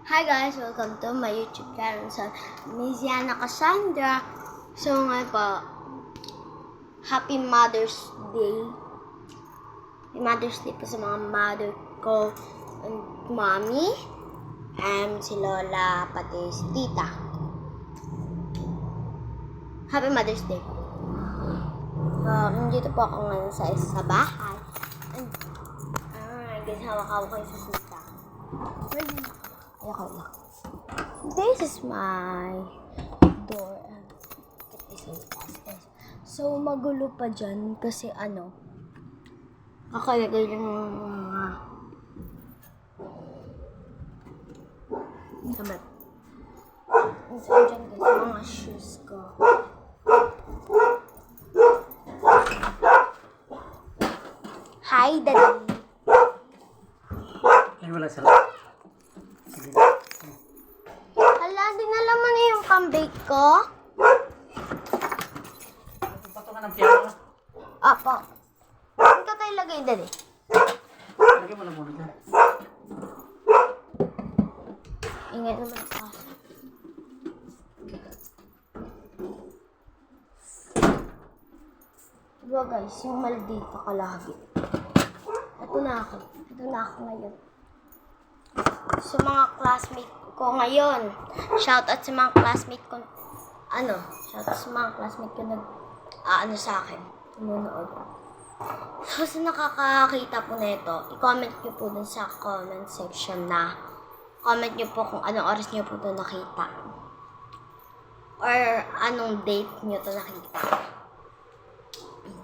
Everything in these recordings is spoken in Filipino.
Hi guys! Welcome to my YouTube channel. So, Miss Yana Cassandra. So ngayon po, Happy Mother's Day. Happy Mother's Day po sa mga mother ko and mommy, and si Lola, pati si tita. Happy Mother's Day. Nandito po ako ngayon sa bahay. And, guys, hawak-hawak kayo sa tita. Ayoko lang. This is my door. This is guys. So, magulo pa dyan kasi kakalagay ng mga sabat. So, dyan guys, mga shoes ko. Hi, Daddy. Ay, wala sila. Hala, dinala mo na yung pang-bake ko? Patungan ng piano. Apo. Saan ka tayo lagay, Daddy? Lagyan mo lang muna dyan. Ingay naman ako. Diba guys, yung maldito kalahagi. Ito na ako ngayon. Sa mga classmate ko ngayon. Shoutout sa mga classmate ko. Shoutout sa mga classmate ko sa akin. Nanonood. So, sa nakakakita po na ito, i-comment nyo po dun sa comment section na comment nyo po kung anong oras nyo po ito nakita. Or anong date nyo ito nakita.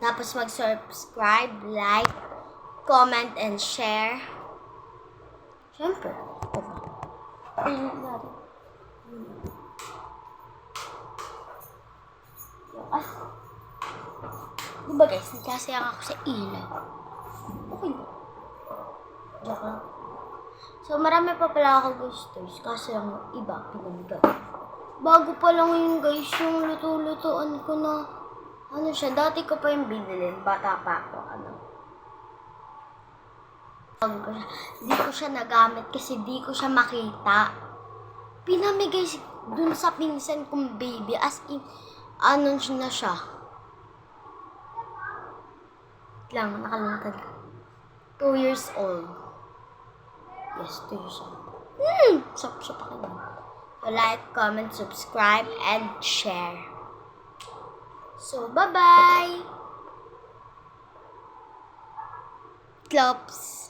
Tapos mag-subscribe, like, comment, and share. Siyempre. Diba guys, nagkasayang ako sa ilaw. Okay ba? Diyan lang. So, marami pa pala ako gustos kasi yung iba pinamigay. Bago pa lang yun guys, yung luto-lutoan ko na siya, dati ko pa yung binilin, bata pa ako, Di ko siya nagamit kasi di ko siya makita. Pinamigay dun sa pinsan kong baby, as in, na siya. Lang, nakalimutan ko. 2 years old. Yes, 2 years old. Siya pa kayo. So, like, comment, subscribe, and share. So, bye-bye! Klops!